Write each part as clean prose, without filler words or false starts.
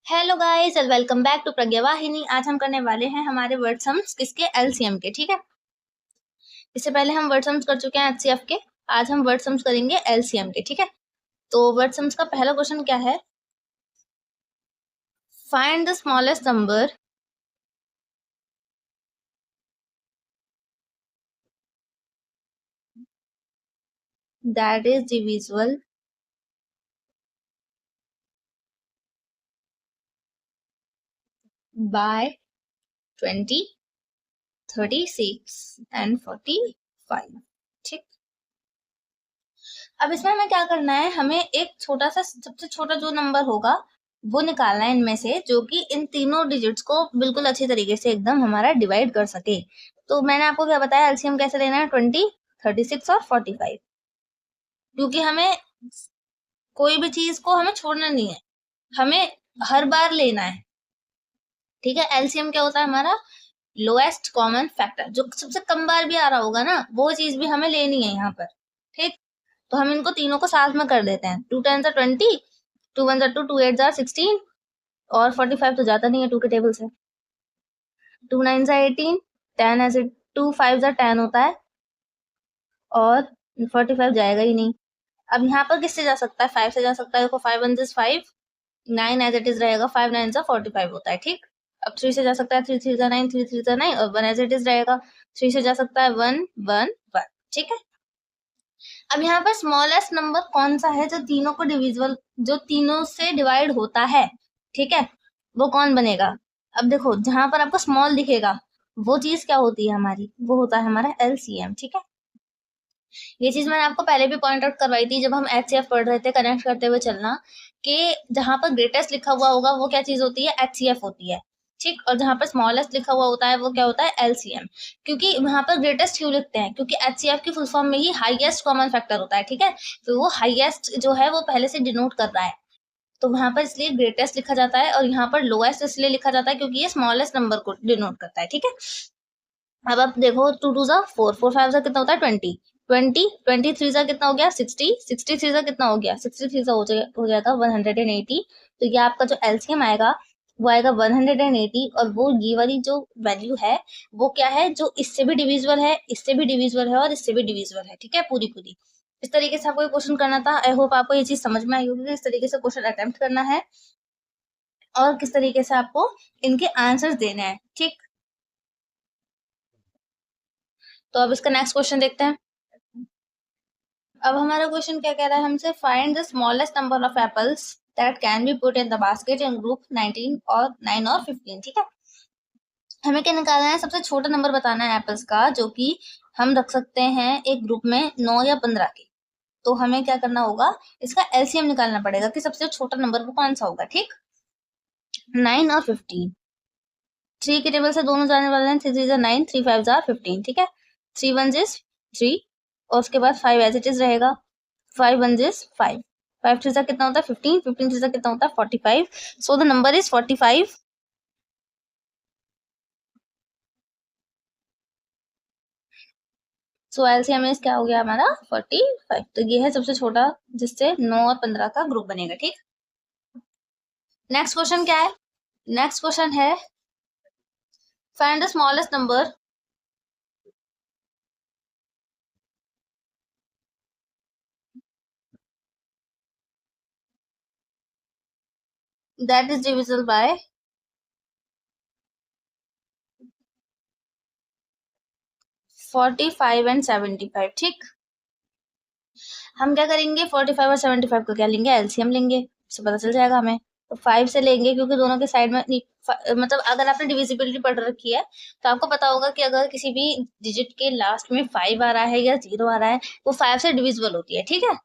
Hello guys and welcome back to Pragya Vahini. आज हम करने वाले हैं हमारे वर्ड सम्स किसके एलसीएम के। ठीक है, इससे पहले हम वर्ड सम्स कर चुके हैं एचसीएफ के। आज हम वर्ड सम्स करेंगे एलसीएम के। ठीक है, तो वर्ड सम्स का पहला क्वेश्चन क्या है? Find the smallest number that is divisible by 20, 36 and 45। ठीक, अब इसमें हमें क्या करना है, हमें एक छोटा सा सबसे छोटा जो नंबर होगा वो निकालना है इनमें से, जो कि इन तीनों डिजिट्स को बिल्कुल अच्छी तरीके से एकदम हमारा डिवाइड कर सके। तो मैंने आपको क्या बताया, एलसीएम कैसे लेना है, 20, 36 और 45। क्योंकि हमें कोई भी चीज को हमें छोड़ना नहीं है, हमें हर बार लेना है। ठीक है, एलसीएम क्या होता है हमारा? लोएस्ट कॉमन फैक्टर, जो सबसे कम बार भी आ रहा होगा ना, वो चीज भी हमें लेनी है यहाँ पर। ठीक, तो हम इनको तीनों को साथ में कर देते हैं। 2 10 20, 2 1 2, 2 8 16 और 45 तो जाता नहीं है 2 के टेबल से। 2 9 18, 10 ऐसे 2 5 10 होता है और 45 जाएगा ही नहीं। अब यहाँ पर किससे जा सकता है? 5 से जा सकता है। देखो 5 1 5, 9 एज इट इज रहेगा, 5 9 45 होता है। ठीक, अब 3 से जा सकता है, 3 3 9, 3 3 9 और 1 एज इट इज रहेगा। 3 से जा सकता है 1 1 1। ठीक है, अब यहाँ पर स्मॉलेस्ट नंबर कौन सा है जो तीनों को डिविजिबल, जो तीनों से डिवाइड होता है? ठीक है, वो कौन बनेगा? अब देखो जहां पर आपको स्मॉल दिखेगा वो चीज क्या होती है हमारी? वो होता है हमारा एलसीएम। ठीक है, ये चीज मैंने आपको पहले भी पॉइंट आउट करवाई थी जब हम एचसीएफ पढ़ रहे थे, कनेक्ट करते हुए चलना, कि जहां पर ग्रेटेस्ट लिखा हुआ होगा वो क्या चीज होती है? एचसीएफ होती है। ठीक, और जहां पर स्मॉलेस्ट लिखा हुआ होता है वो क्या होता है? एलसीएम। क्योंकि वहां पर ग्रेटेस्ट क्यों लिखते हैं? क्योंकि एचसीएफ की फुल फॉर्म में ही हाईएस्ट कॉमन फैक्टर होता है। ठीक है, तो वो हाईएस्ट जो है वो पहले से डिनोट कर रहा है, तो वहां पर इसलिए ग्रेटेस्ट लिखा जाता है, और यहाँ पर लोएस्ट इसलिए लिखा जाता है क्योंकि ये स्मॉलेस्ट नंबर को डिनोट करता है। ठीक है, अब आप देखो 2 2 जा 4, 4 5 जा कितना होता है? 20, 20 23 जा कितना हो गया? 60, 63 जा कितना हो गया? 63 जा हो जाएगा 180। तो ये आपका जो एलसीएम आएगा वो आएगा 180, और वो ये वाली जो वैल्यू है वो क्या है? जो इससे भी डिविजिबल है, इससे भी डिविजिबल है और इससे भी डिविजिबल है। ठीक है, पूरी पूरी इस तरीके से आपको ये क्वेश्चन करना था। आई होप आपको ये चीज समझ में आई होगी, इस तरीके से क्वेश्चन अटेम्प्ट करना है और किस तरीके से आपको इनके आंसर्स देने हैं। ठीक, तो अब इसका नेक्स्ट क्वेश्चन देखते हैं। अब हमारा क्वेश्चन क्या कह रहा है हमसे? Find the smallest number of apples that can be put in the basket in group 19 और 9 और 15। ठीक है, हमें क्या निकालना है? सबसे छोटा नंबर बताना है एप्पल्स का जो कि हम रख सकते हैं एक ग्रुप में 9 या 15 के। तो हमें क्या करना होगा? इसका एलसीएम निकालना पड़ेगा कि सबसे छोटा नंबर वो कौन सा होगा। ठीक, 9 और 15, 3 के टेबल से दोनों जाने वाले हैं। 3 3 9, 3 5 15। ठीक है, 3 1 3 और उसके बाद 5 एज इट इज रहेगा। 5 1 5, 5 3 कितना होता है? 15, 15 3 कितना होता है? 45। So the number is 45। So LCM is क्या हो गया हमारा? 45। तो ये है सबसे छोटा जिससे 9 और 15 का ग्रुप बनेगा। ठीक, नेक्स्ट क्वेश्चन क्या है? नेक्स्ट क्वेश्चन है find the smallest number that is divisible by 45 and 75। ठीक, हम क्या करेंगे? 45 और 75 का क्या लेंगे? एलसीएम लेंगे, इससे पता चल जाएगा हमें। तो 5 से लेंगे क्योंकि दोनों के साइड में मतलब अगर आपने डिविजिबिलिटी पढ़ रखी है तो आपको पता होगा कि अगर किसी भी डिजिट के लास्ट में 5 आ रहा है या 0 आ रहा है वो 5 से डिविजिबल होती है। ठीक है,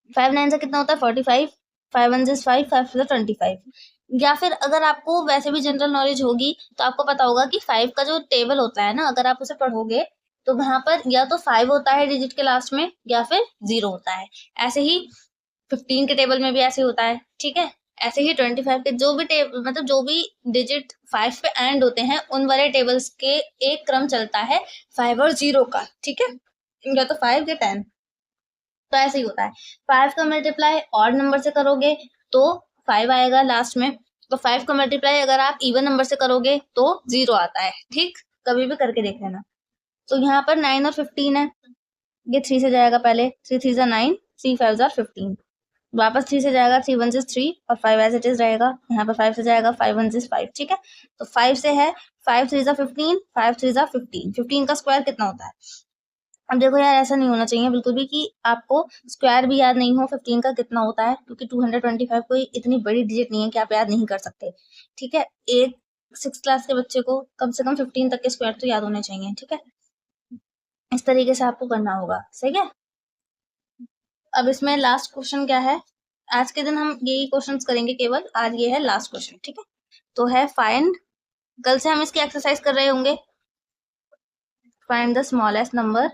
5 9 से कितना होता है? 45, 5 1 5, 5 से 25। या फिर अगर आपको वैसे भी जनरल नॉलेज होगी तो आपको पता होगा कि 5 का जो टेबल होता है ना, अगर आप उसे पढ़ोगे तो वहां पर या तो 5 होता है डिजिट के लास्ट में या फिर 0 होता है। ऐसे ही 15 के टेबल में भी ऐसे होता है। ठीक है, ऐसे ही 25 के जो भी टेबल, मतलब जो भी डिजिट 5 पे एंड होते हैं उन वाले टेबल्स के एक क्रम चलता है 5 और 0 का। ठीक है, या तो 5 या 10, तो ऐसे ही होता है। 5 का मल्टीप्लाई ऑड नंबर से करोगे तो 5 आएगा लास्ट में, तो 5 का मल्टीप्लाई अगर आप इवन नंबर से करोगे तो 0 आता है, ठीक? कभी भी करके देख लेना। तो यहाँ पर 9 और 15 है, ये 3 से जाएगा पहले, 3 3 जा 9, 3 5 जा 15, वापस 3 से जाएगा, 3 1 इज 3 और 5 एज इट इज रहेगा। यहाँ पर 5 से जाएगा, 5 1 इज 5, ठीक है? तो 5 से है, 5 3 जा 15, 5 3 जा 15, 15 का स्क्वायर कितना होता है? अब देखो यार, ऐसा नहीं होना चाहिए बिल्कुल भी कि आपको स्क्वायर भी याद नहीं हो 15 का कितना होता है, क्योंकि 225 कोई इतनी बड़ी डिजिट नहीं है कि आप याद नहीं कर सकते, ठीक है? एक 6 क्लास के बच्चे को कम से कम 15 तक के स्क्वायर तो याद होने चाहिए, ठीक है? इस तरीके से आपको करना होगा, सही है? अब इसमें लास्ट क्वेश्चन क्या है? आज के दिन हम यही क्वेश्चंस करेंगे केवल, आज ये है लास्ट क्वेश्चन, ठीक है? तो है फाइंड, कल से हम इसकी एक्सरसाइज कर रहे होंगे। Find the smallest number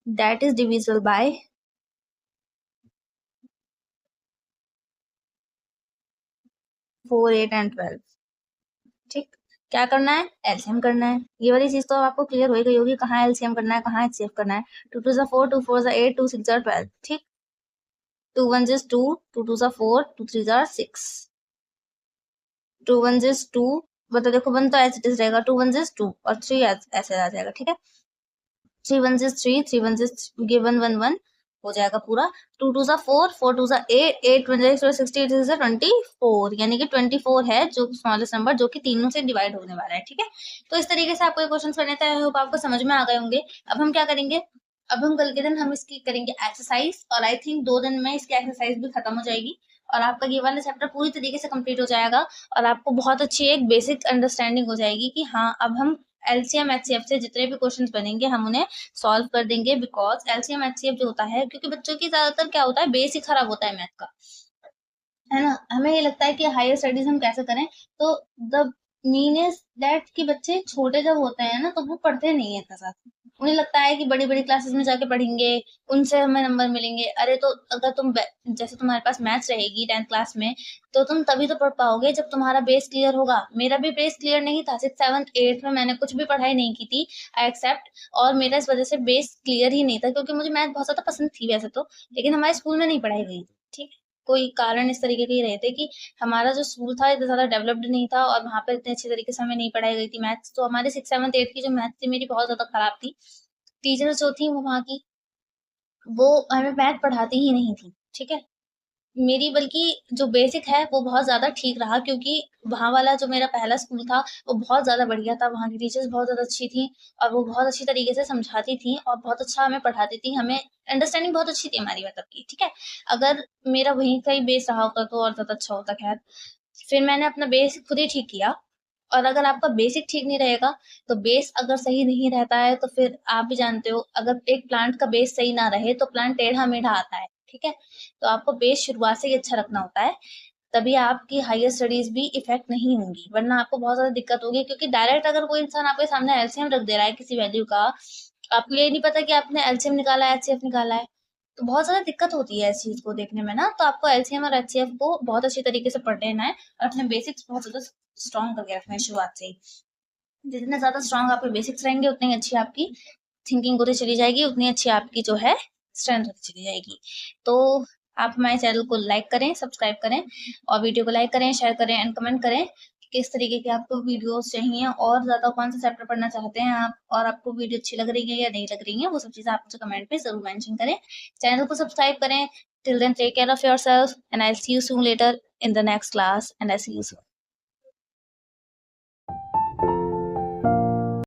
that is divisible by 4, 8 and 12, ठीक? क्या करना है? एलसीएम करना है। ये वाली चीज तो आपको क्लियर हो ही गई होगी, कहाँ एलसीएम करना है, कहाँ एचसीएफ करना है। 2 2 जा 4, 2 4 जा 8, 2 6 जा 12, ठीक? 2 1 इज 2, 2 2 जा 4, 2 3 जा 6, 2 1 इज 2, मतलब देखो 1 तो एज इट इज रहेगा, 2 1 इज 2 और 3 ऐसे आ जाएगा, ठीक है? 3 1 इज 3, 3 1 इज 1 1 1 हो जाएगा पूरा। 2 2 जा 4, 4 2 जा 8, 8 1 जा 60, 8 जा 24, यानी कि 24 है जो स्मॉलेस्ट नंबर, जो कि तीनों से डिवाइड होने वाला है, ठीक है? तो इस तरीके से आपको ये क्वेश्चन करने थे। आई होप आपको समझ में आ गए होंगे। अब हम क्या करेंगे? अब हम कल के दिन हम इसकी करेंगे एक्सरसाइज, और आई थिंक 2 दिन में इसकी एक्सरसाइज भी खत्म हो जाएगी और आपका ये वाला चैप्टर पूरी तरीके से कंप्लीट हो जाएगा और आपको बहुत अच्छी एक बेसिक अंडरस्टैंडिंग हो जाएगी कि हाँ, अब हम एलसीएम एचसीएफ से जितने भी क्वेश्चंस बनेंगे हम उन्हें सॉल्व कर देंगे, बिकॉज एलसीएम एचसीएफ जो होता है, क्योंकि बच्चों की ज्यादातर क्या होता है, बेस ही खराब होता है मैथ का, है ना? हमें ये लगता है कि हायर स्टडीज हम कैसे करें, तो द मीन इज दैट कि बच्चे छोटे जब होते हैं ना तो वो पढ़ते नहीं है इतना साथ, उन्हें लगता है कि बड़ी बड़ी क्लासेस में जाके पढ़ेंगे, उनसे हमें नंबर मिलेंगे। अरे तो अगर तुम जैसे तुम्हारे पास मैथ्स रहेगी 10th क्लास में, तो तुम तभी तो पढ़ पाओगे जब तुम्हारा बेस क्लियर होगा। मेरा भी बेस क्लियर नहीं था, 6th 7th 8th में मैंने कुछ भी पढ़ाई नहीं की थी, आई एक्सेप्ट, और मेरा इस वजह से बेस क्लियर ही नहीं था, क्योंकि मुझे मैथ बहुत ज्यादा पसंद थी वैसे तो, लेकिन हमारे स्कूल में नहीं पढ़ाई गई थी, ठीक है? कोई कारण इस तरीके के ही रहे थे कि हमारा जो स्कूल था इतना ज्यादा डेवलप्ड नहीं था और वहां पर इतने अच्छे तरीके से हमें नहीं पढ़ाई गई थी मैथ्स। तो हमारे 6th 7th 8th की जो मैथ्स थी मेरी बहुत ज्यादा खराब थी। टीचर्स जो थी वो वहाँ की, वो हमें मैथ पढ़ाती ही नहीं थी, ठीक है? मेरी बल्कि जो बेसिक है वो बहुत ज़्यादा ठीक रहा, क्योंकि वहाँ वाला जो मेरा पहला स्कूल था वो बहुत ज़्यादा बढ़िया था, वहाँ की टीचर्स बहुत ज़्यादा अच्छी थी और वो बहुत अच्छी तरीके से समझाती थी और बहुत अच्छा हमें पढ़ाती थी, हमें अंडरस्टैंडिंग बहुत अच्छी थी हमारी मतलब की, ठीक है? अगर मेरा वहीं का ही बेस रहा होता तो और ज़्यादा अच्छा होता। खैर, फिर मैंने अपना बेस खुद ही ठीक किया, और अगर आपका बेसिक ठीक नहीं रहेगा, तो बेस अगर सही नहीं रहता है तो फिर आप भी जानते हो, अगर एक प्लांट का बेस सही ना रहे तो प्लांट टेढ़ा मेढ़ा आता है, ठीक है? तो आपको बेस शुरुआत से ही अच्छा रखना होता है, तभी आपकी हायर स्टडीज भी इफेक्ट नहीं होंगी, वरना आपको बहुत ज्यादा दिक्कत होगी। क्योंकि डायरेक्ट अगर कोई इंसान आपके सामने एलसीएम रख दे रहा है किसी वैल्यू का, आपको ये नहीं पता कि आपने एलसीएम निकाला है एचसीएफ निकाला है, तो बहुत ज्यादा दिक्कत होती है इस चीज को देखने में ना। तो आपको एलसीएम और एचसीएफ को बहुत अच्छी तरीके से पढ़ लेना है और अपने बेसिक्स बहुत ज्यादा स्ट्रॉन्ग करके रखना है शुरुआत से ही। जितने ज्यादा स्ट्रॉन्ग आपके बेसिक्स रहेंगे उतनी अच्छी आपकी थिंकिंग होती चली जाएगी, उतनी अच्छी आपकी जो है स्ट्रेंथ होती चली जाएगी। तो आप हमारे चैनल को लाइक करें, सब्सक्राइब करें और वीडियो को लाइक करें, शेयर करें एंड कमेंट करें कि किस तरीके की आपको वीडियोस चाहिए और ज़्यादा कौन सा चैप्टर पढ़ना चाहते हैं आप, और आपको वीडियो अच्छी लग रही है या नहीं लग रही है, वो सब चीज़ें आप मुझे कमेंट में ज़रूर मेंशन करें। चैनल को सब्सक्राइब करें। Till then take care of yourself and I will see you soon later in the next class, and I see you soon.